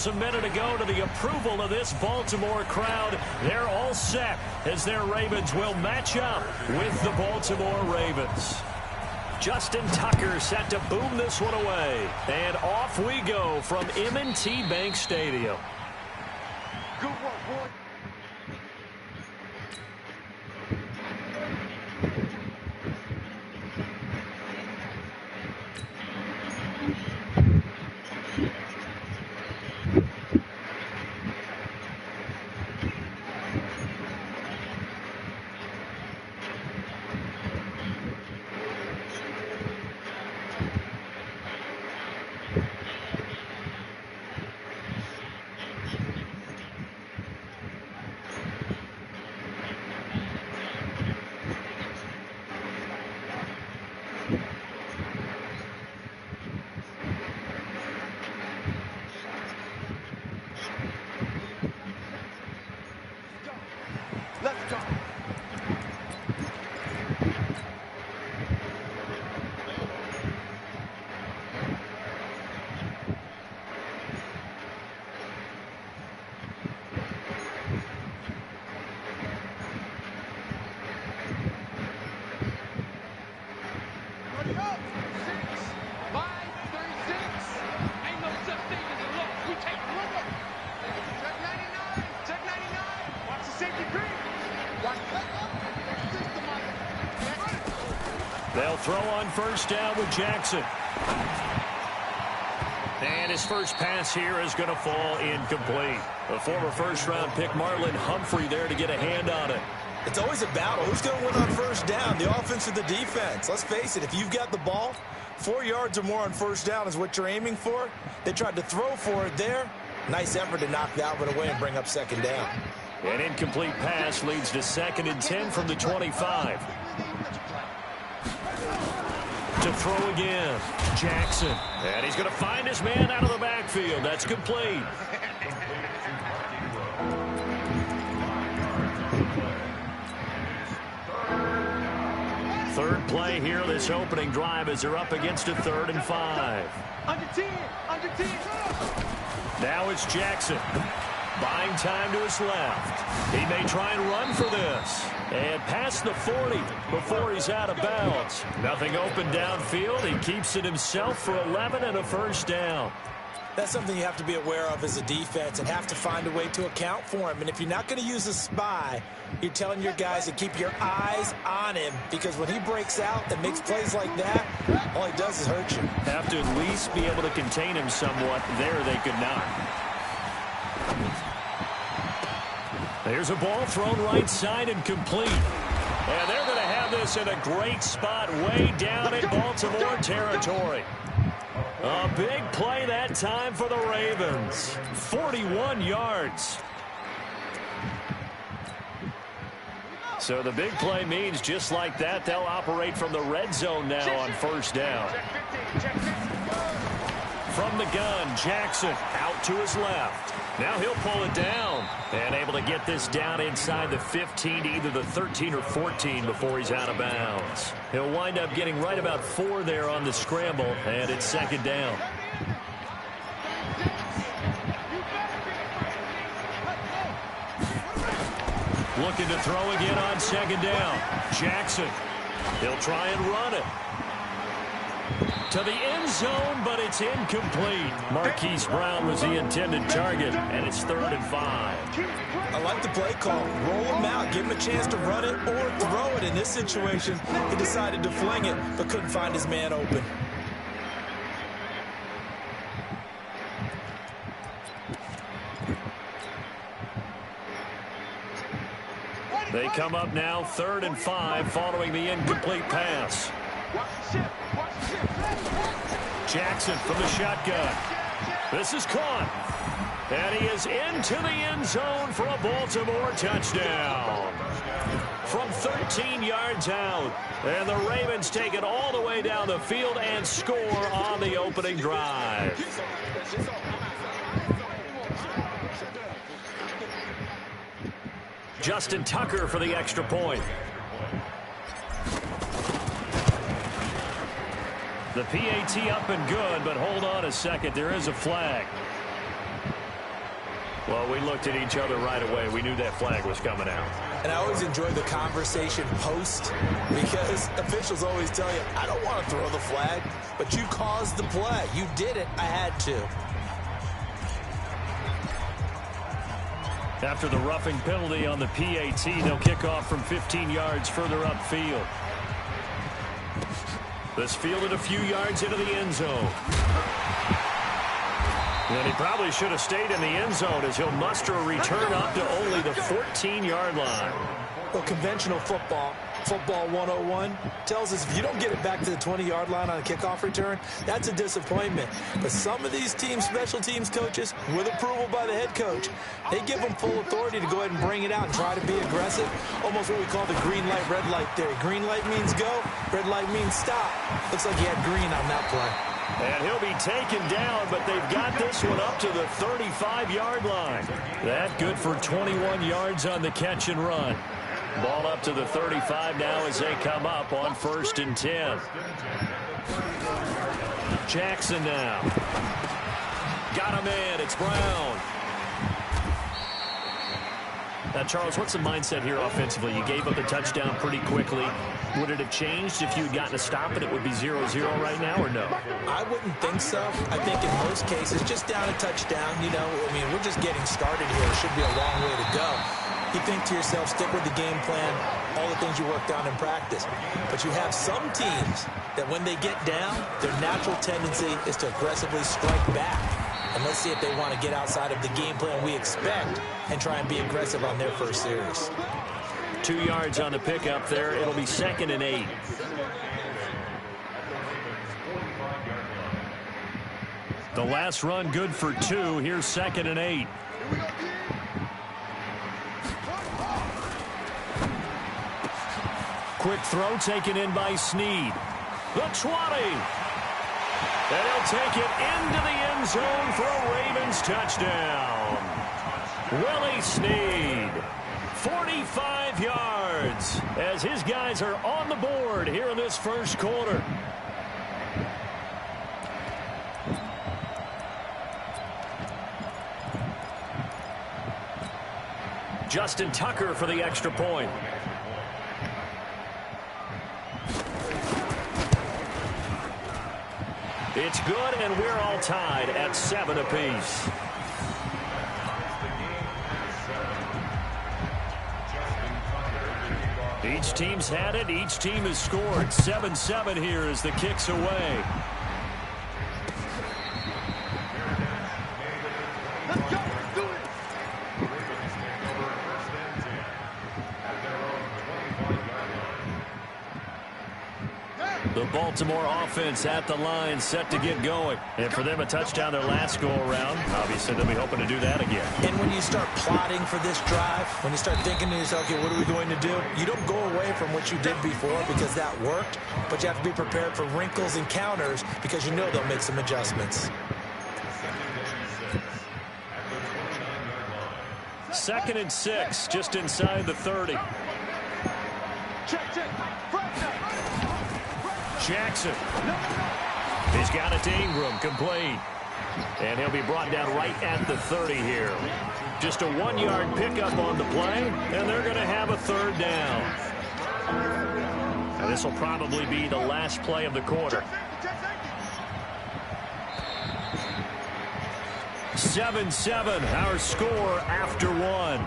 signals a minute ago to the approval of this Baltimore crowd. They're all set as their Ravens will match up with the Baltimore Ravens. Justin Tucker set to boom this one away. And off we go from M&T Bank Stadium. Good work, boy. Let's go. Let's go. 6, 5, 36. Ain't no such thing as a loss. We take it with us. Check 99. Check 99. Watch the safety creep. They'll throw on first down with Jackson. And his first pass here is going to fall incomplete. A former first-round pick, Marlon Humphrey, there to get a hand on it. It's always a battle. Who's going to win on first down, the offense or the defense? Let's face it, if you've got the ball, 4 yards or more on first down is what you're aiming for. They tried to throw for it there. Nice effort to knock that one away and bring up second down. An incomplete pass leads to 2nd and 10 from the 25. To throw again, Jackson. And he's going to find his man out of the backfield. That's complete. Third play here, this opening drive, as they're up against a 3rd and 5. Under 10. Under 10. Now it's Jackson. Buying time to his left. He may try and run for this. And past the 40 before he's out of bounds. Nothing open downfield. He keeps it himself for 11 and a first down. That's something you have to be aware of as a defense and have to find a way to account for him. And if you're not going to use a spy, you're telling your guys to keep your eyes on him, because when he breaks out and makes plays like that, all he does is hurt you. Have to at least be able to contain him somewhat. There they could not. There's a ball thrown right side and complete. And they're going to have this in a great spot way down in Baltimore territory. A big play that time for the Ravens. 41 yards. So the big play means just like that, they'll operate from the red zone now on first down. From the gun, Jackson out to his left. Now he'll pull it down and able to get this down inside the 15 to either the 13 or 14 before he's out of bounds. He'll wind up getting right about 4 there on the scramble, and it's second down. Looking to throw again on second down. Jackson. He'll try and run it to the end zone, but it's incomplete. Marquise Brown was the intended target, and it's 3rd and 5. I like the play call. Roll him out, give him a chance to run it or throw it. In this situation, he decided to fling it, but couldn't find his man open. They come up now 3rd and 5 following the incomplete pass. Jackson from the shotgun. This is caught. And he is into the end zone for a Baltimore touchdown. From 13 yards out. And the Ravens take it all the way down the field and score on the opening drive. Justin Tucker for the extra point. The PAT up and good, but hold on a second. There is a flag. Well, we looked at each other right away. We knew that flag was coming out. And I always enjoy the conversation post because officials always tell you, I don't want to throw the flag, but you caused the play. You did it. I had to. After the roughing penalty on the PAT, they'll kick off from 15 yards further upfield. This fielded a few yards into the end zone. And he probably should have stayed in the end zone as he'll muster a return up to only the 14-yard line. Well, conventional football 101, tells us if you don't get it back to the 20-yard line on a kickoff return, that's a disappointment. But some of these teams, special teams coaches, with approval by the head coach, they give them full authority to go ahead and bring it out and try to be aggressive. Almost what we call the green light, red light theory. Green light means go, red light means stop. Looks like he had green on that play. And he'll be taken down, but they've got this one up to the 35-yard line. That good for 21 yards on the catch and run. Ball up to the 35 now as they come up on 1st and 10. Jackson now. Got him in. It's Brown. Now, Charles, what's the mindset here offensively? You gave up the touchdown pretty quickly. Would it have changed if you had gotten a stop and it would be 0-0 right now, or no? I wouldn't think so. I think in most cases, just down a touchdown, you know, I mean, we're just getting started here. It should be a long way to go. You think to yourself, stick with the game plan, all the things you worked on in practice. But you have some teams that when they get down, their natural tendency is to aggressively strike back. And let's see if they want to get outside of the game plan we expect and try and be aggressive on their first series. 2 yards on the pickup there. It'll be 2nd and 8. The last run good for 2. Here's 2nd and 8. Quick throw taken in by Snead. The 20. And he'll take it into the end zone for a Ravens touchdown. Willie Snead, 45 yards, as his guys are on the board here in this first quarter. Justin Tucker for the extra point. It's good, and we're all tied at 7 apiece. Each team's had it. Each team has scored. 7-7 here as the kick's away. Let's go. Do it. The Baltimore offense at the line, set to get going. And for them, a touchdown their last go-around. Obviously, they'll be hoping to do that again. And when you start plotting for this drive, when you start thinking to yourself, okay, what are we going to do? You don't go away from what you did before because that worked, but you have to be prepared for wrinkles and counters because you know they'll make some adjustments. 2nd and 6, just inside the 30. Check. Jackson. He's got it to Ingram, complete. And he'll be brought down right at the 30 here. Just a 1-yard pickup on the play, and they're going to have a 3rd down. And this will probably be the last play of the quarter. 7-7, our score after 1.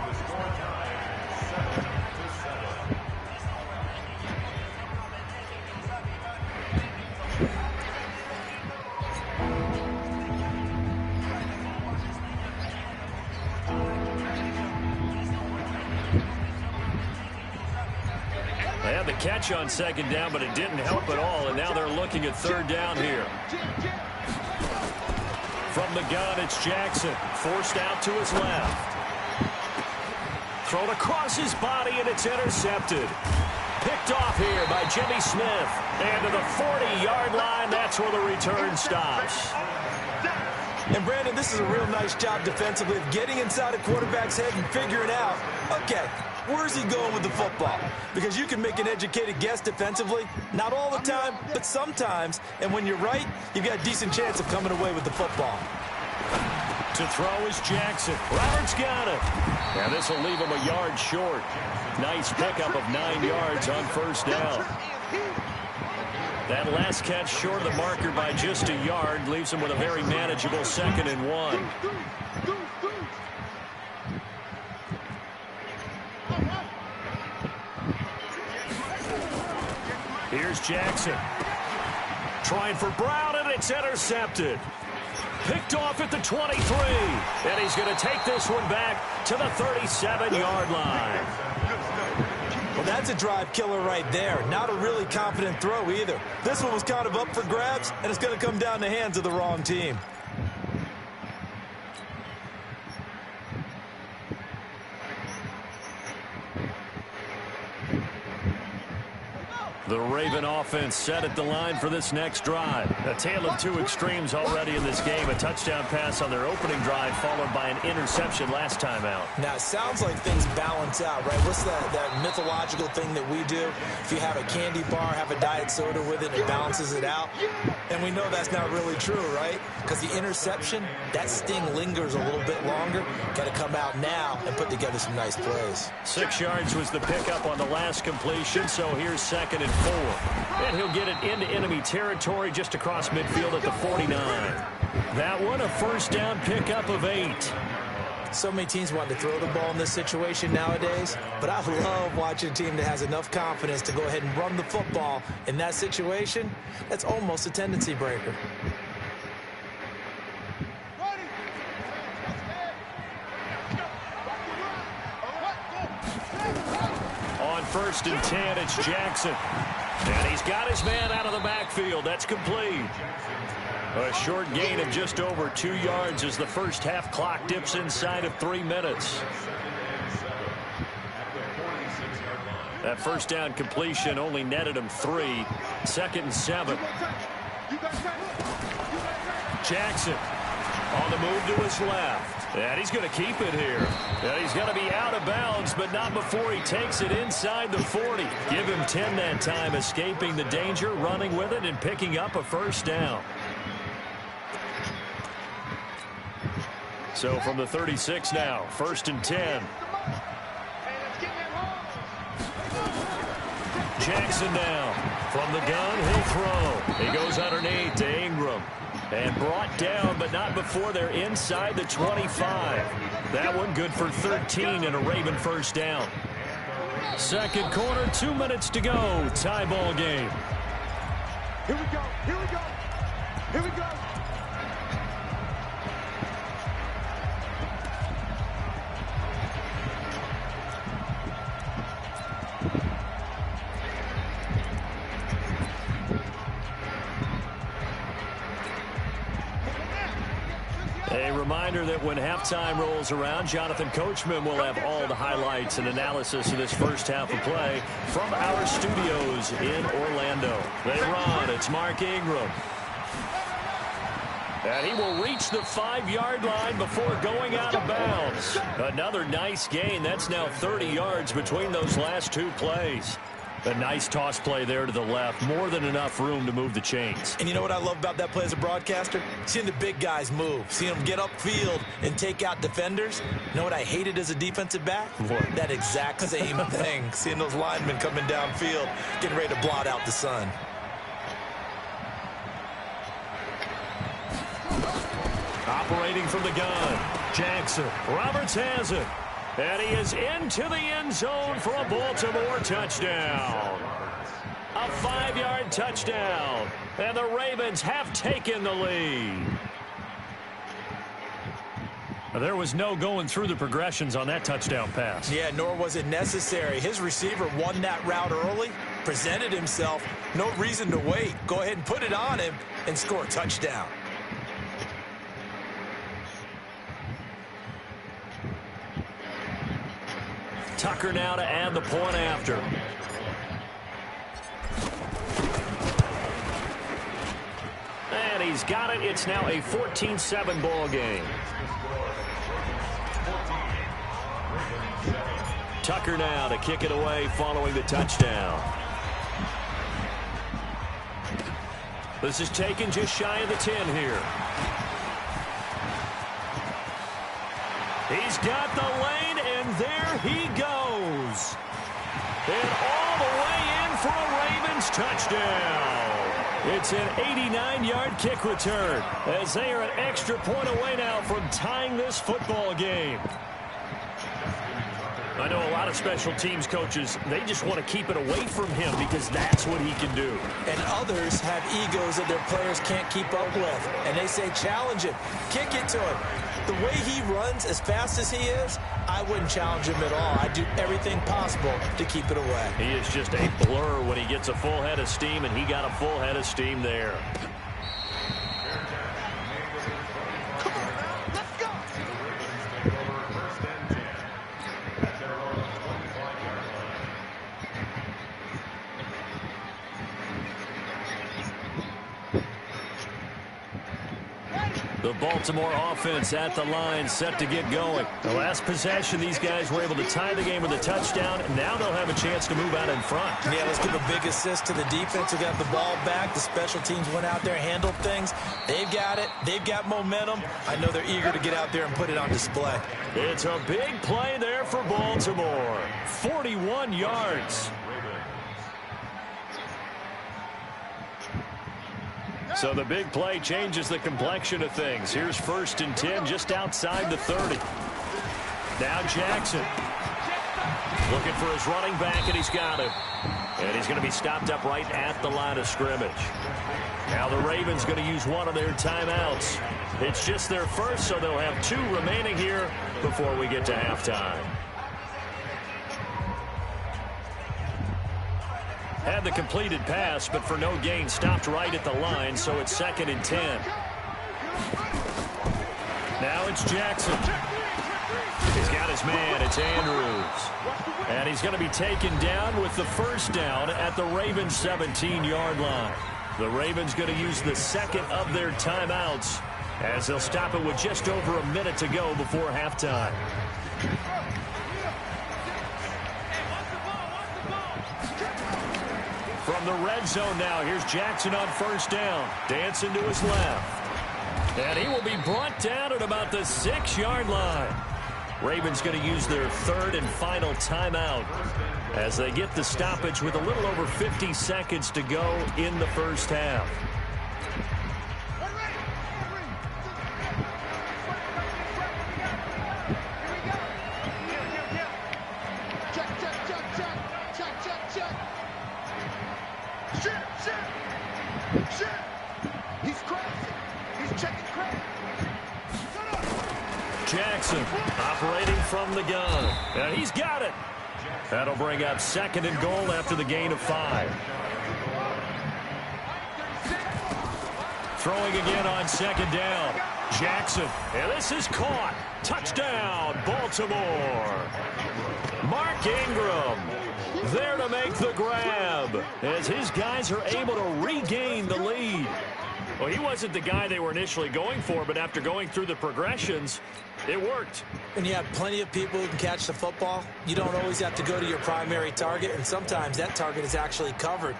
They had the catch on 2nd down, but it didn't help at all, and now they're looking at 3rd down here. From the gun, it's Jackson, forced out to his left. Thrown across his body, and it's intercepted. Picked off here by Jimmy Smith. And to the 40-yard line, that's where the return stops. And, Brandon, this is a real nice job defensively of getting inside a quarterback's head and figuring out, okay, where's he going with the football? Because you can make an educated guess defensively. Not all the time, but sometimes. And when you're right, you've got a decent chance of coming away with the football. To throw is Jackson. Roberts got it. And this will leave him a yard short. Nice pickup of 9 yards on first down. That last catch short of the marker by just a yard leaves him with a very manageable 2nd and 1. Here's Jackson. Trying for Brown, and it's intercepted. Picked off at the 23. And he's going to take this one back to the 37-yard line. Well, that's a drive killer right there. Not a really confident throw either. This one was kind of up for grabs, and it's going to come down the hands of the wrong team. The Raven offense set at the line for this next drive. A tale of two extremes already in this game. A touchdown pass on their opening drive followed by an interception last time out. Now, it sounds like things balance out, right? What's that mythological thing that we do? If you have a candy bar, have a diet soda with it, it balances it out. And we know that's not really true, right? Because the interception, that sting lingers a little bit longer. Got to come out now and put together some nice plays. 6 yards was the pickup on the last completion, so here's 2nd and 4. And he'll get it into enemy territory just across midfield at the 49. That one, a first down pickup of 8. So many teams want to throw the ball in this situation nowadays, but I love watching a team that has enough confidence to go ahead and run the football. In that situation, that's almost a tendency breaker. On 1st and 10, it's Jackson. And he's got his man out of the backfield. That's complete. A short gain of just over 2 yards as the first half clock dips inside of 3 minutes. That first down completion only netted him 3. 2nd and 7. Jackson on the move to his left. And he's going to keep it here. And he's going to be out of bounds, but not before he takes it inside the 40. Give him 10 that time, escaping the danger, running with it, and picking up a first down. So from the 36 now, 1st and 10. Jackson down. From the gun, he'll throw. He goes underneath to Ingram. And brought down, but not before they're inside the 25. That one good for 13 and a Raven first down. Second quarter, 2 minutes to go. Tie ball game. Here we go. Here we go. Here we go. A reminder that when halftime rolls around, Jonathan Coachman will have all the highlights and analysis of this first half of play from our studios in Orlando. They run. It's Mark Ingram. And he will reach the 5-yard line before going out of bounds. Another nice gain. That's now 30 yards between those last 2 plays. A nice toss play there to the left. More than enough room to move the chains. And you know what I love about that play as a broadcaster? Seeing the big guys move. Seeing them get upfield and take out defenders. You know what I hated as a defensive back? What? That exact same thing. Seeing those linemen coming downfield, getting ready to blot out the sun. Operating from the gun, Jackson. Roberts has it. And he is into the end zone for a Baltimore touchdown. A 5-yard touchdown. And the Ravens have taken the lead. There was no going through the progressions on that touchdown pass. Yeah, nor was it necessary. His receiver won that route early, presented himself. No reason to wait. Go ahead and put it on him and score a touchdown. Tucker now to add the point after. And he's got it. It's now a 14-7 ball game. Tucker now to kick it away following the touchdown. This is taken just shy of the 10 here. He's got the lane, and there he goes. And all the way in for a Ravens touchdown. It's an 89-yard kick return as they are an extra point away now from tying this football game. I know a lot of special teams coaches, they just want to keep it away from him because that's what he can do. And others have egos that their players can't keep up with. And they say, challenge him, kick it to him. The way he runs as fast as he is, I wouldn't challenge him at all. I'd do everything possible to keep it away. He is just a blur when he gets a full head of steam, and he got a full head of steam there. The Baltimore offense at the line, set to get going. The last possession, these guys were able to tie the game with a touchdown. Now they'll have a chance to move out in front. Yeah, let's give a big assist to the defense who got the ball back. The special teams went out there, handled things. They've got it. They've got momentum. I know they're eager to get out there and put it on display. It's a big play there for Baltimore. 41 yards. So the big play changes the complexion of things. Here's 1st and 10 just outside the 30. Now Jackson looking for his running back, and he's got him. And he's going to be stopped up right at the line of scrimmage. Now the Ravens going to use one of their timeouts. It's just their first, so they'll have 2 remaining here before we get to halftime. Had the completed pass, but for no gain, stopped right at the line, so it's 2nd and 10. Now it's Jackson. He's got his man. It's Andrews. And he's going to be taken down with the first down at the Ravens' 17-yard line. The Ravens going to use the second of their timeouts as they'll stop it with just over a minute to go before halftime. From the red zone now, here's Jackson on 1st down. Dancing to his left. And he will be brought down at about the 6-yard line. Ravens going to use their 3rd and final timeout as they get the stoppage with a little over 50 seconds to go in the first half. Jackson operating from the gun. And he's got it. That'll bring up 2nd and goal after the gain of 5. Throwing again on 2nd down. Jackson. And this is caught. Touchdown, Baltimore. Mark Ingram there to make the grab as his guys are able to regain the lead. Well, he wasn't the guy they were initially going for, but after going through the progressions, it worked. When you have plenty of people who can catch the football, you don't always have to go to your primary target, and sometimes that target is actually covered.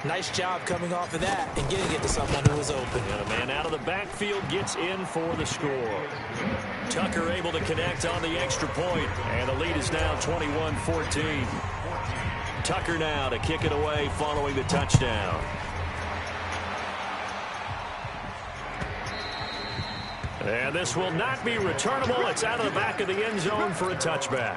Nice job coming off of that and getting it to someone who was open. And a man out of the backfield gets in for the score. Tucker able to connect on the extra point, and the lead is now 21-14. Tucker now to kick it away following the touchdown. And this will not be returnable. It's out of the back of the end zone for a touchback.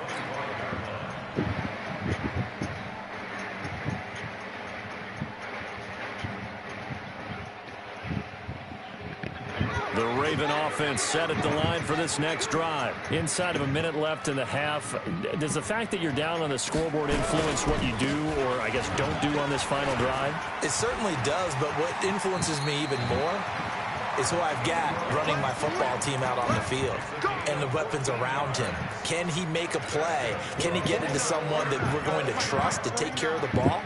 The Raven offense set at the line for this next drive. Inside of a minute left in the half, does the fact that you're down on the scoreboard influence what you do, or I guess don't do on this final drive? It certainly does, but what influences me even more is who I've got running my football team out on the field and the weapons around him. Can he make a play? Can he get into someone that we're going to trust to take care of the ball?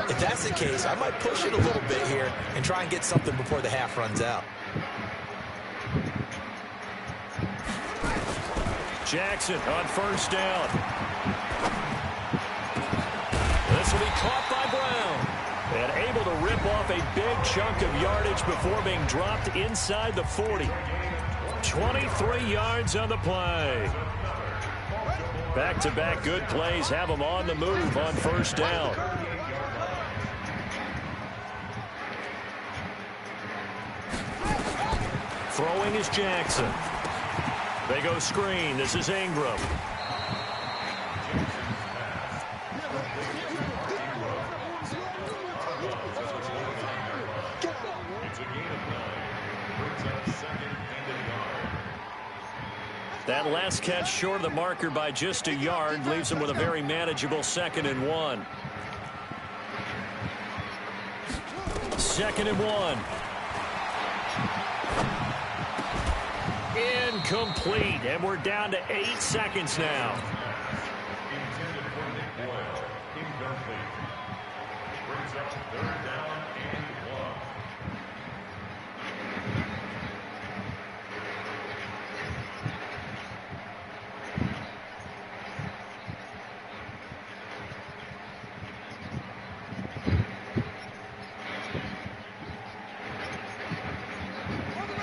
If that's the case, I might push it a little bit here and try and get something before the half runs out. Jackson on 1st down. This will be caught by Brown. And able to rip off a big chunk of yardage before being dropped inside the 40. 23 yards on the play. Back-to-back good plays have them on the move on first down. Throwing is Jackson. They go screen. This is Ingram. That last catch short of the marker by just a yard leaves him with a very manageable 2nd and 1. 2nd and 1. Incomplete, and we're down to 8 seconds now. Intended for Nick Boyle. Incomplete. Brings up 3rd down and 1.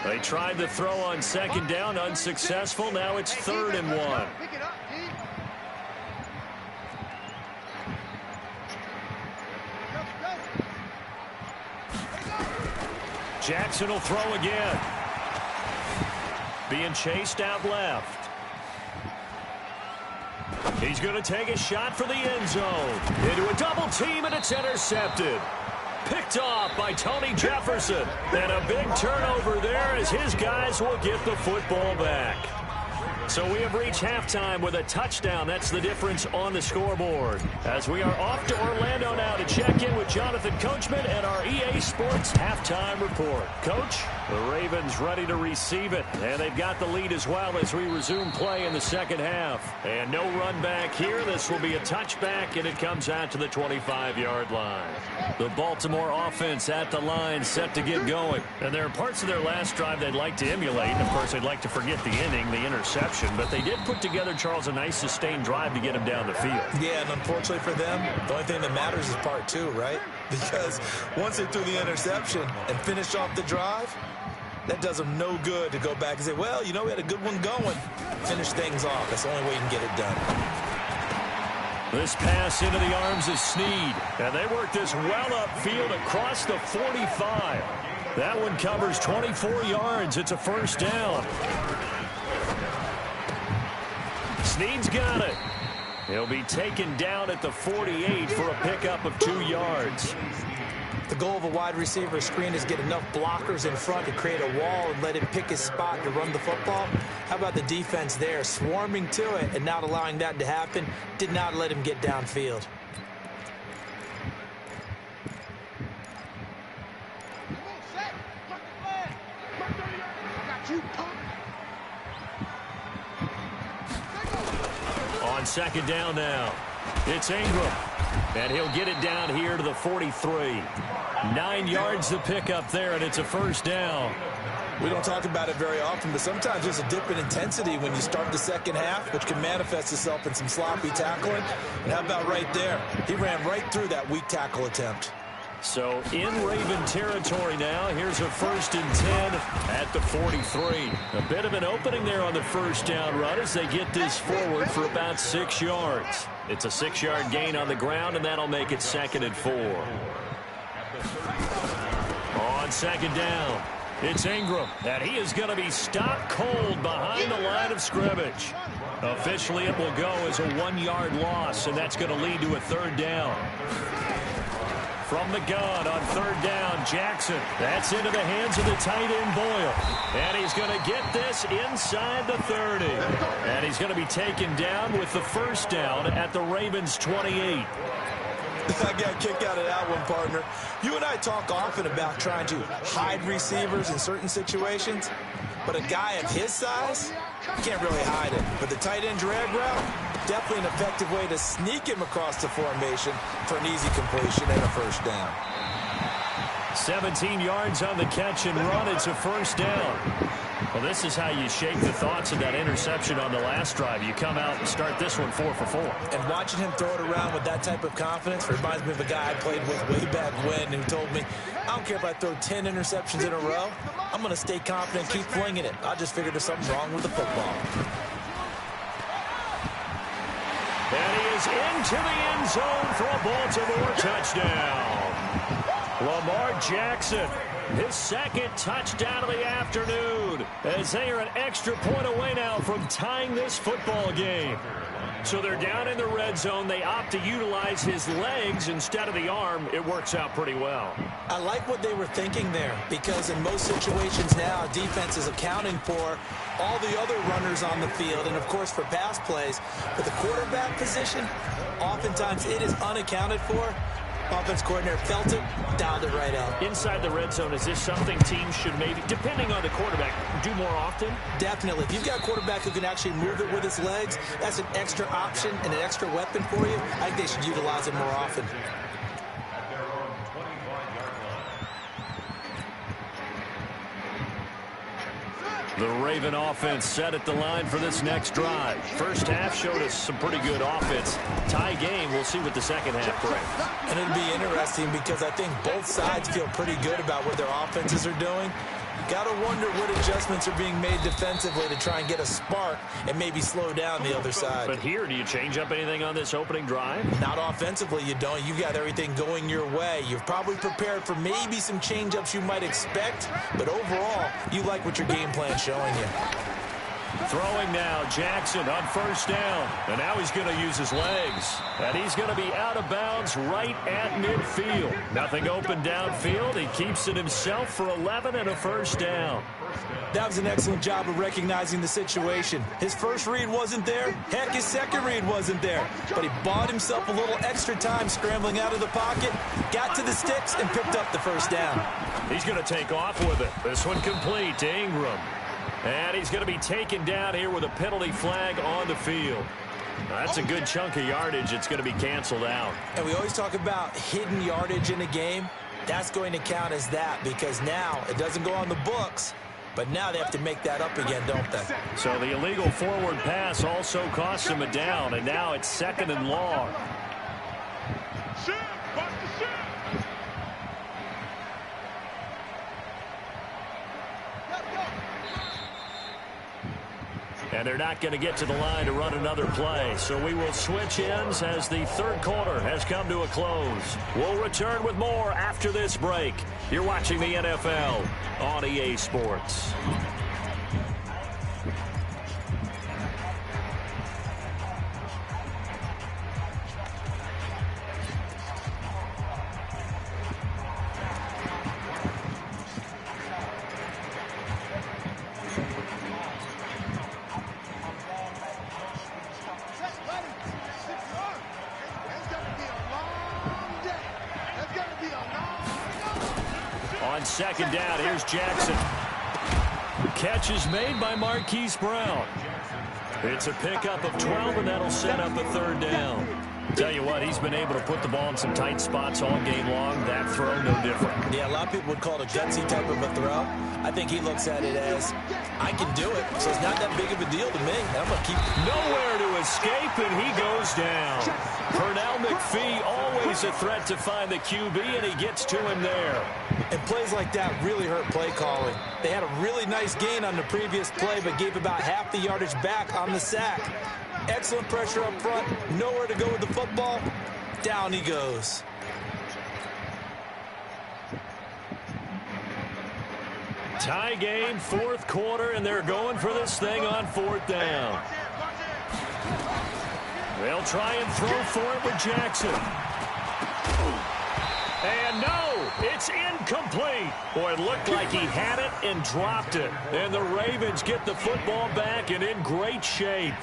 They tried to throw on 2nd down, unsuccessful. Now it's 3rd and 1. Jackson will throw again. Being chased out left. He's going to take a shot for the end zone. Into a double team, and it's intercepted. Picked off by Tony Jefferson. And a big turnover there as his guys will get the football back. So we have reached halftime with a touchdown. That's the difference on the scoreboard. As we are off to Orlando now to check in with Jonathan Coachman and our EA Sports halftime report. Coach, the Ravens ready to receive it, and they've got the lead as well as we resume play in the second half. And no run back here. This will be a touchback, and it comes out to the 25-yard line. The Baltimore offense at the line set to get going. And there are parts of their last drive they'd like to emulate. And, of course, they'd like to forget the inning, the interception. But they did put together, Charles, a nice sustained drive to get him down the field. Yeah, and unfortunately for them, the only thing that matters is part 2, right? Because once they threw the interception and finished off the drive, that does them no good to go back and say, well, you know, we had a good one going. Finish things off. That's the only way you can get it done. This pass into the arms of Snead. And they work this well upfield across the 45. That one covers 24 yards. It's a first down. Snead's got it. He'll be taken down at the 48 for a pickup of 2 yards. The goal of a wide receiver screen is get enough blockers in front to create a wall and let him pick his spot to run the football. How about the defense there, swarming to it and not allowing that to happen? Did not let him get downfield. On second down now, it's Ingram. And he'll get it down here to the 43. 9 yards to pick up there, and it's a first down. We don't talk about it very often, but sometimes there's a dip in intensity when you start the second half, which can manifest itself in some sloppy tackling. And how about right there? He ran right through that weak tackle attempt. So in Raven territory now. Here's a 1st and 10 at the 43. A bit of an opening there on the first down run as they get this forward for about 6 yards. It's a 6-yard gain on the ground, and that'll make it 2nd and 4. On second down, it's Ingram, and he is going to be stopped cold behind the line of scrimmage. Officially, it will go as a 1-yard loss, and that's going to lead to a 3rd down. From the gun on 3rd down, Jackson. That's into the hands of the tight end, Boyle. And he's going to get this inside the 30. And he's going to be taken down with the first down at the Ravens' 28. I got a kick out of that one, partner. You and I talk often about trying to hide receivers in certain situations, but a guy of his size, you can't really hide it. But the tight end drag route, definitely an effective way to sneak him across the formation for an easy completion and a first down. 17 yards on the catch and run. It's a first down. Well, this is how you shake the thoughts of that interception on the last drive. You come out and start this one 4 for 4. And watching him throw it around with that type of confidence reminds me of a guy I played with way back when who told me, I don't care if I throw 10 interceptions in a row. I'm going to stay confident and keep flinging it. I just figured there's something wrong with the football. And he is into the end zone for a Baltimore touchdown. Lamar Jackson, his second touchdown of the afternoon, as they are an extra point away now from tying this football game. So they're down in the red zone. They opt to utilize his legs instead of the arm. It works out pretty well. I like what they were thinking there, because in most situations now, defense is accounting for all the other runners on the field and, of course, for pass plays. But the quarterback position, oftentimes it is unaccounted for. Offense coordinator felt it, dialed it right out. Inside the red zone, is this something teams should maybe, depending on the quarterback, do more often? Definitely. If you've got a quarterback who can actually move it with his legs, that's an extra option and an extra weapon for you. I think they should utilize it more often. The Raven offense set at the line for this next drive. First half showed us some pretty good offense. Tie game, we'll see what the second half brings. And it'll be interesting because I think both sides feel pretty good about what their offenses are doing. Got to wonder what adjustments are being made defensively to try and get a spark and maybe slow down the other side. But here, do you change up anything on this opening drive? Not offensively, you don't. You got everything going your way. You've probably prepared for maybe some change-ups you might expect, but overall, you like what your game plan's showing you. Throwing now, Jackson on first down. And now he's going to use his legs. And he's going to be out of bounds right at midfield. Nothing open downfield. He keeps it himself for 11 and a first down. That was an excellent job of recognizing the situation. His first read wasn't there. Heck, his second read wasn't there. But he bought himself a little extra time scrambling out of the pocket, got to the sticks, and picked up the first down. He's going to take off with it. This one complete to Ingram. And he's going to be taken down here with a penalty flag on the field. That's a good chunk of yardage. It's going to be canceled out. And we always talk about hidden yardage in a game. That's going to count as that because now it doesn't go on the books, but now they have to make that up again, don't they? So the illegal forward pass also costs him a down, and now it's 2nd and long. And they're not going to get to the line to run another play. So we will switch ends as the third quarter has come to a close. We'll return with more after this break. You're watching the NFL on EA Sports. On second down, here's Jackson. Catch is made by Marquise Brown. It's a pickup of 12, and that'll set up a third down. Tell you what, he's been able to put the ball in some tight spots all game long. That throw, no different. Yeah, a lot of people would call it a gutsy type of a throw. I think he looks at it as, I can do it, so it's not that big of a deal to me. I'm going to keep... Nowhere to escape, and he goes down. Pernell McPhee, always a threat to find the QB, and he gets to him there. And plays like that really hurt play calling. They had a really nice gain on the previous play, but gave about half the yardage back on the sack. Excellent pressure up front. Nowhere to go with the football. Down he goes. Tie game, fourth quarter, and they're going for this thing on fourth down. They'll try and throw for it with Jackson. And no, it's incomplete. Boy, it looked like he had it and dropped it. And the Ravens get the football back and in great shape.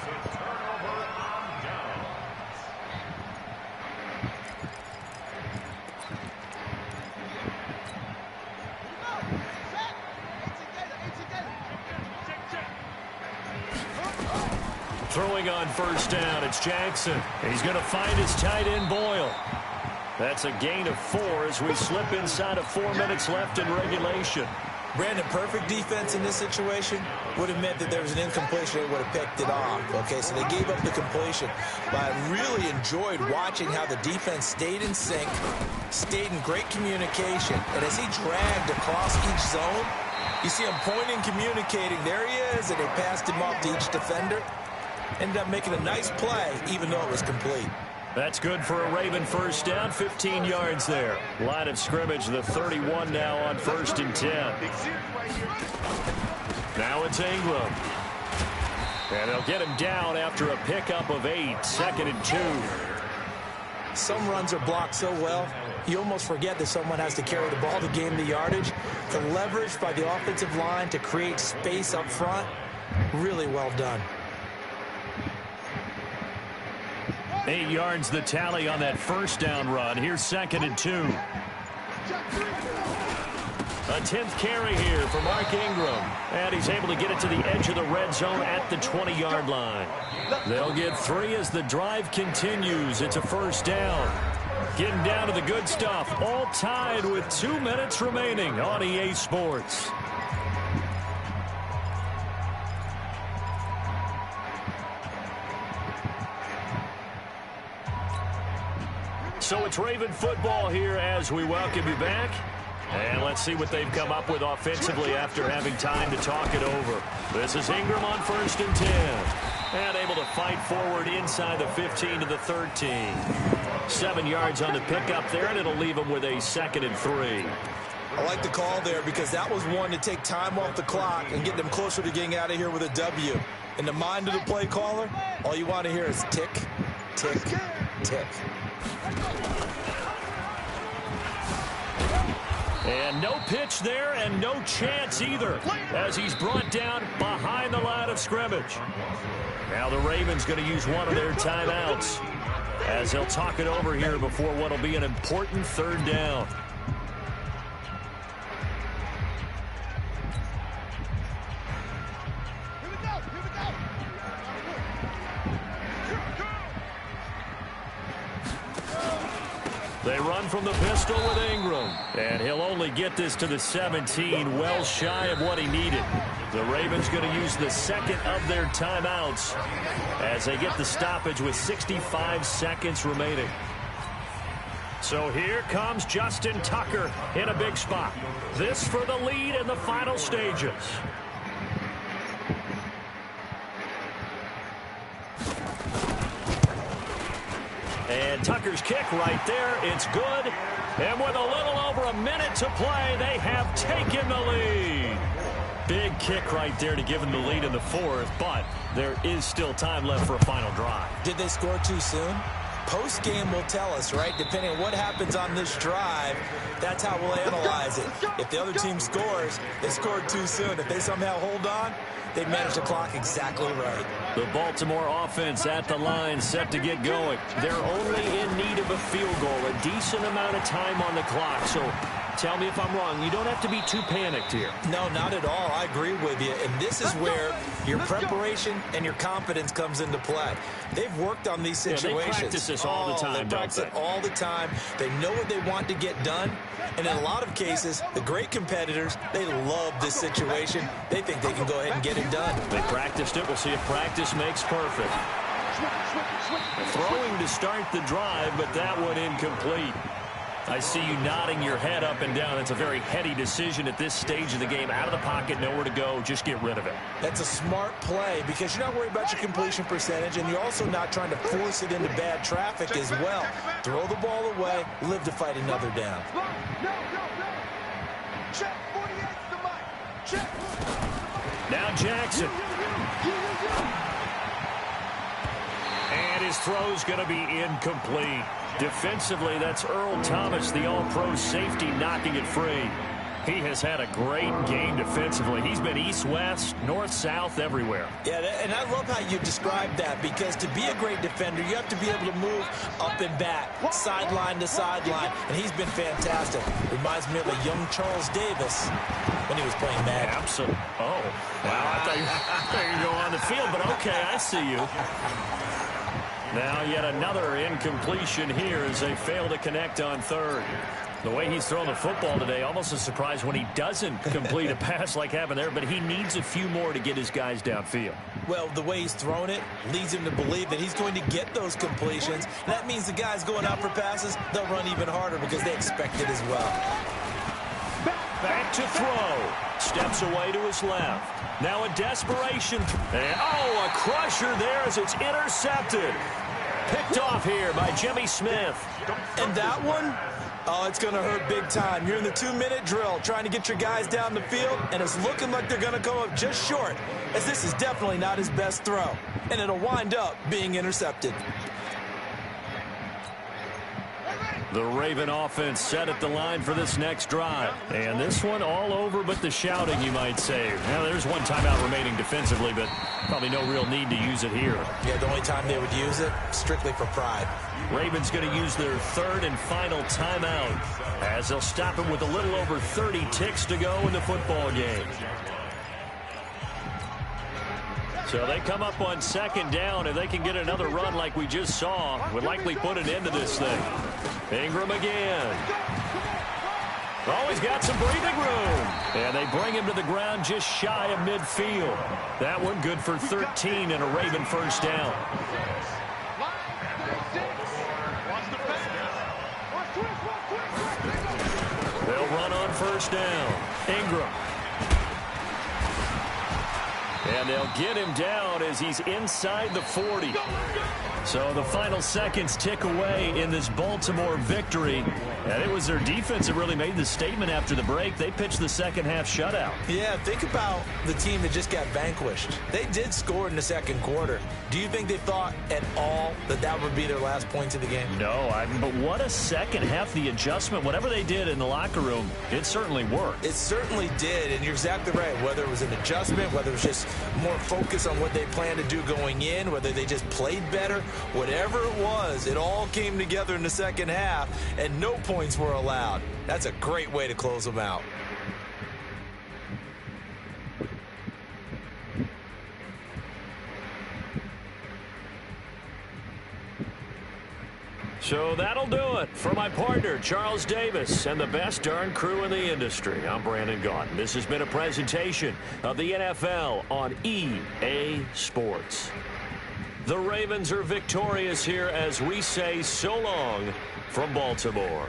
Throwing on first down, it's Jackson. He's going to find his tight end, Boyle. That's a gain of 4 as we slip inside of 4 minutes left in regulation. Brandon, perfect defense in this situation would have meant that there was an incompletion. They would have picked it off. Okay, so they gave up the completion. But I really enjoyed watching how the defense stayed in sync, stayed in great communication. And as he dragged across each zone, you see him pointing, communicating. There he is, and they passed him off to each defender. Ended up making a nice play, even though it was complete. That's good for a Raven first down, 15 yards there. Line of scrimmage, the 31 now on 1st and 10. Now it's Ingram. And they'll get him down after a pickup of 8, 2nd and 2. Some runs are blocked so well, you almost forget that someone has to carry the ball to gain the yardage. The leverage by the offensive line to create space up front, really well done. 8 yards the tally on that first down run. Here's 2nd and 2. A 10th carry here for Mark Ingram. And he's able to get it to the edge of the red zone at the 20-yard line. They'll get 3 as the drive continues. It's a first down. Getting down to the good stuff. All tied with 2 minutes remaining on EA Sports. So it's Raven football here as we welcome you back. And let's see what they've come up with offensively after having time to talk it over. This is Ingram on 1st and 10. And able to fight forward inside the 15 to the 13. 7 yards on the pickup there, and it'll leave them with a 2nd and 3. I like the call there because that was one to take time off the clock and get them closer to getting out of here with a W. In the mind of the play caller, all you want to hear is tick, tick, tick. And no pitch there and no chance either as he's brought down behind the line of scrimmage. Now the Ravens going to use one of their timeouts as they'll talk it over here before what will be an important 3rd down. They run from the pistol with Ingram. And he'll only get this to the 17, well shy of what he needed. The Ravens going to use the 2nd of their timeouts as they get the stoppage with 65 seconds remaining. So here comes Justin Tucker in a big spot. This for the lead in the final stages. And Tucker's kick right there. It's good. And with a little over a minute to play, they have taken the lead. Big kick right there to give them the lead in the 4th, but there is still time left for a final drive. Did they score too soon? Post-game will tell us, right? Depending on what happens on this drive, that's how we'll analyze it. If the other team scores, they scored too soon. If they somehow hold on, they managed the clock exactly right. The Baltimore offense at the line set to get going. They're only in need of a field goal, a decent amount of time on the clock. So tell me if I'm wrong. You don't have to be too panicked here. No, not at all. I agree with you. And this is where your preparation and your confidence comes into play. They've worked on these situations. Yeah, they practice this all the time, They practice it all the time. They know what they want to get done. And in a lot of cases, the great competitors, they love this situation. They think they can go ahead and get it done. They practiced it. We'll see if practice makes perfect. Throwing to start the drive, but that one incomplete. I see you nodding your head up and down. It's a very heady decision at this stage of the game. Out of the pocket, nowhere to go. Just get rid of it. That's a smart play because you're not worried about your completion percentage, and you're also not trying to force it into bad traffic as well. Throw the ball away, live to fight another down. Check 48 the mic. Check. Now Jackson. And his throw's going to be incomplete. Defensively, that's Earl Thomas, the all-pro safety, knocking it free. He has had a great game defensively. He's been east-west, north-south, everywhere. Yeah, and I love how you described that because to be a great defender, you have to be able to move up and back, sideline to sideline, and he's been fantastic. Reminds me of a young Charles Davis when he was playing Madden. Absolutely. Oh, wow, I thought you were going on the field, but okay, I see you. Now yet another incompletion here as they fail to connect on 3rd. The way he's thrown the football today, almost a surprise when he doesn't complete a pass like happened there, but he needs a few more to get his guys downfield. Well, the way he's thrown it leads him to believe that he's going to get those completions. That means the guys going out for passes, they'll run even harder because they expect it as well. Back to throw. Steps away to his left. Now a desperation. And, a crusher there as it's intercepted. Picked off here by Jimmy Smith. And that one, it's going to hurt big time. You're in the 2-minute drill trying to get your guys down the field, and it's looking like they're going to come up just short, as this is definitely not his best throw. And it'll wind up being intercepted. The Raven offense set at the line for this next drive. And this one all over but the shouting, you might say. Now, there's one timeout remaining defensively, but probably no real need to use it here. Yeah, the only time they would use it, strictly for pride. Ravens going to use their third and final timeout as they'll stop it with a little over 30 ticks to go in the football game. So they come up on second down. If they can get another run like we just saw, would likely put an end to this thing. Ingram again. Oh, he's got some breathing room. And they bring him to the ground just shy of midfield. That one good for 13 and a Raven first down. They'll run on first down. Ingram. And they'll get him down as he's inside the 40. So the final seconds tick away in this Baltimore victory. And it was their defense that really made the statement after the break. They pitched the second half shutout. Yeah, think about the team that just got vanquished. They did score in the second quarter. Do you think they thought at all that that would be their last points of the game? No, but what a second half. The adjustment, whatever they did in the locker room, it certainly worked. It certainly did, and you're exactly right. Whether it was an adjustment, whether it was just more focus on what they planned to do going in, whether they just played better, whatever it was, it all came together in the second half, and no points were allowed. That's a great way to close them out. So that'll do it for my partner, Charles Davis, and the best darn crew in the industry. I'm Brandon Gaudin. This has been a presentation of the NFL on EA Sports. The Ravens are victorious here as we say so long from Baltimore.